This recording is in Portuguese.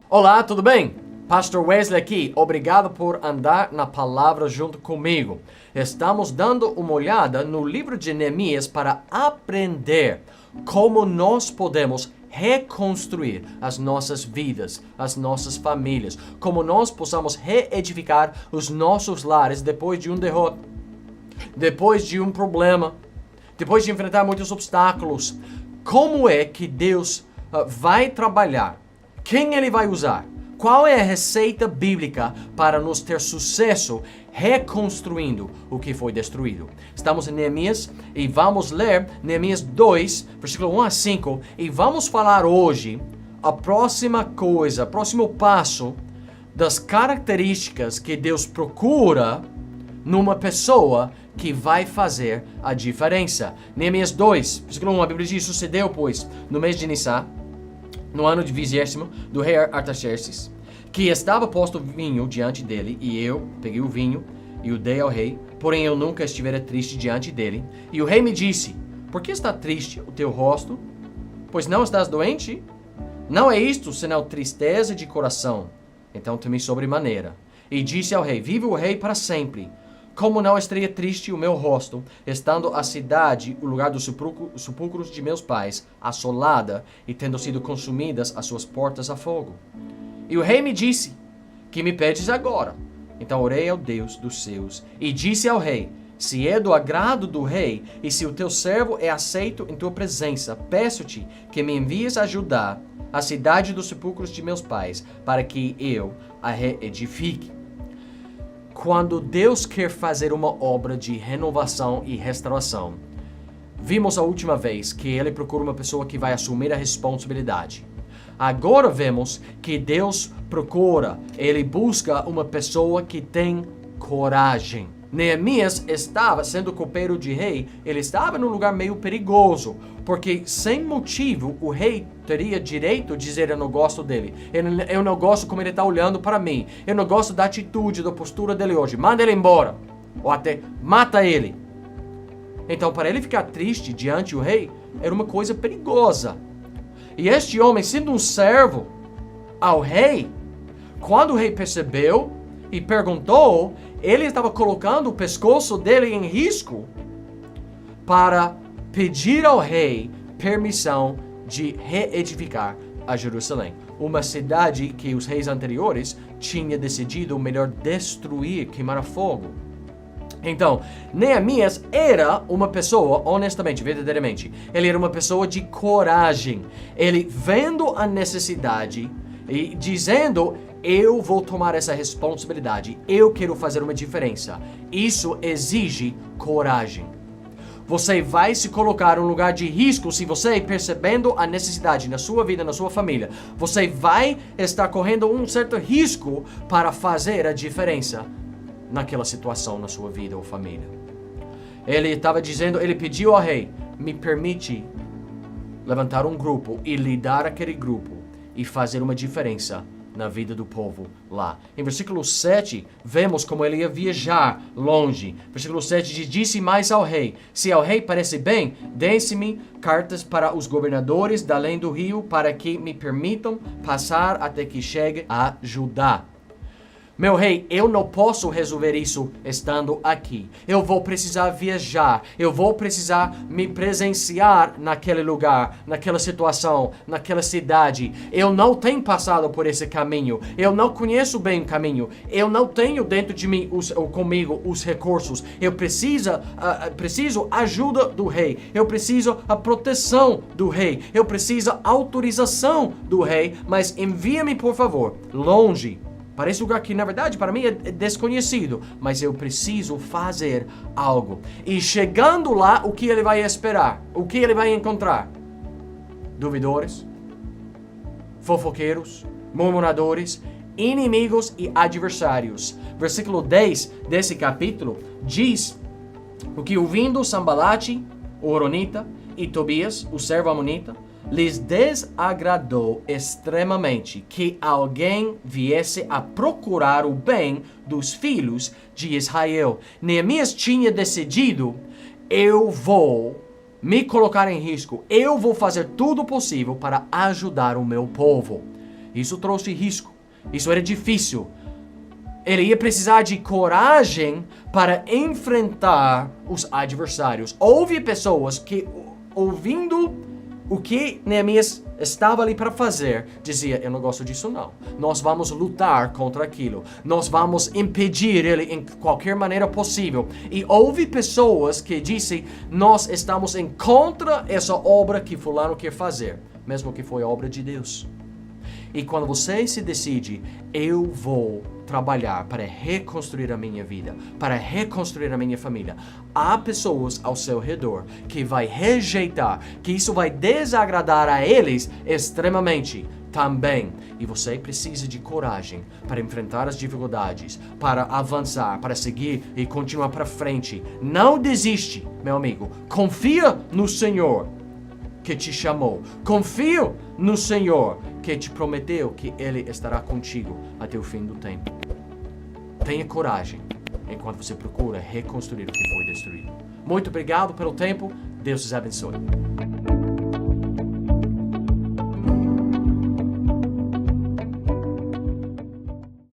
Olá, tudo bem? Pastor Wesley aqui. Obrigado por andar na palavra junto comigo. Estamos dando uma olhada no livro de Neemias para aprender como nós podemos reconstruir as nossas vidas, as nossas famílias, como nós possamos reedificar os nossos lares depois de um derrota, depois de um problema, depois de enfrentar muitos obstáculos. Como é que Deus vai trabalhar? Quem Ele vai usar? Qual é a receita bíblica para nos ter sucesso reconstruindo o que foi destruído? Estamos em Neemias e vamos ler Neemias 2, versículo 1 a 5, e vamos falar hoje a próxima coisa, próximo passo das características que Deus procura numa pessoa que vai fazer a diferença. Neemias 2, versículo 1, a Bíblia diz: sucedeu, pois, no mês de Nisá, no ano de 20º do rei Artaxerxes, que estava posto vinho diante dele, e eu peguei o vinho e o dei ao rei, porém eu nunca estivera triste diante dele. E o rei me disse: por que está triste o teu rosto? Pois não estás doente? Não é isto senão tristeza de coração. Então temi sobremaneira. E disse ao rei: vive o rei para sempre. Como não estaria triste o meu rosto, estando a cidade, o lugar dos sepulcros de meus pais, assolada e tendo sido consumidas as suas portas a fogo? E o rei me disse: que me pedes agora? Então orei ao Deus dos seus e disse ao rei: se é do agrado do rei e se o teu servo é aceito em tua presença, peço-te que me envies a ajudar a cidade dos sepulcros de meus pais, para que eu a reedifique. Quando Deus quer fazer uma obra de renovação e restauração, vimos a última vez que Ele procura uma pessoa que vai assumir a responsabilidade. Agora vemos que Deus procura, Ele busca uma pessoa que tem coragem. Neemias estava sendo copeiro de rei, ele estava num lugar meio perigoso, porque sem motivo o rei teria direito de dizer: eu não gosto dele, eu não gosto como ele está olhando para mim, eu não gosto da atitude, da postura dele hoje, manda ele embora, ou até mata ele. Então, para ele ficar triste diante do rei, era uma coisa perigosa. E este homem, sendo um servo ao rei, quando o rei percebeu e perguntou, ele estava colocando o pescoço dele em risco para pedir ao rei permissão de reedificar a Jerusalém, uma cidade que os reis anteriores tinham decidido melhor destruir, queimar a fogo. Então, Neemias era uma pessoa, honestamente, verdadeiramente, ele era uma pessoa de coragem. Ele vendo a necessidade e dizendo: eu vou tomar essa responsabilidade, eu quero fazer uma diferença. Isso exige coragem. Você vai se colocar em um lugar de risco se você, percebendo a necessidade na sua vida, na sua família, você vai estar correndo um certo risco para fazer a diferença naquela situação na sua vida ou família. Ele estava dizendo, ele pediu ao rei: me permite levantar um grupo e liderar aquele grupo e fazer uma diferença na vida do povo lá. Em versículo 7, vemos como ele ia viajar longe. Versículo 7 diz: disse mais ao rei: se ao rei parece bem, dê-me cartas para os governadores da além do rio, para que me permitam passar até que chegue a Judá. Meu rei, eu não posso resolver isso estando aqui. Eu vou precisar viajar. Eu vou precisar me presenciar naquele lugar, naquela situação, naquela cidade. Eu não tenho passado por esse caminho. Eu não conheço bem o caminho. Eu não tenho dentro de mim, comigo, os recursos. Eu preciso ajuda do rei. Eu preciso a proteção do rei. Eu preciso a autorização do rei. Mas envia-me, por favor, longe. Para esse lugar que, na verdade, para mim é desconhecido. Mas eu preciso fazer algo. E chegando lá, o que ele vai esperar? O que ele vai encontrar? Duvidores, fofoqueiros, murmuradores, inimigos e adversários. Versículo 10 desse capítulo diz: o que ouvindo Sambalate, o Horonita, e Tobias, o servo amonita, lhes desagradou extremamente que alguém viesse a procurar o bem dos filhos de Israel. Neemias tinha decidido: eu vou me colocar em risco, eu vou fazer tudo possível para ajudar o meu povo. Isso trouxe risco. Isso era difícil. Ele ia precisar de coragem para enfrentar os adversários. Houve pessoas que, ouvindo o que Neemias estava ali para fazer, dizia: eu não gosto disso não. Nós vamos lutar contra aquilo. Nós vamos impedir ele em qualquer maneira possível. E houve pessoas que dizem: nós estamos em contra essa obra que fulano quer fazer, mesmo que foi obra de Deus. E quando você se decide, eu vou trabalhar para reconstruir a minha vida, para reconstruir a minha família, há pessoas ao seu redor que vai rejeitar, que isso vai desagradar a eles extremamente também. E você precisa de coragem para enfrentar as dificuldades, para avançar, para seguir e continuar para frente. Não desiste, meu amigo. Confia no Senhor que te chamou. Confia no Senhor que te prometeu que Ele estará contigo até o fim do tempo. Tenha coragem enquanto você procura reconstruir o que foi destruído. Muito obrigado pelo tempo. Deus os abençoe.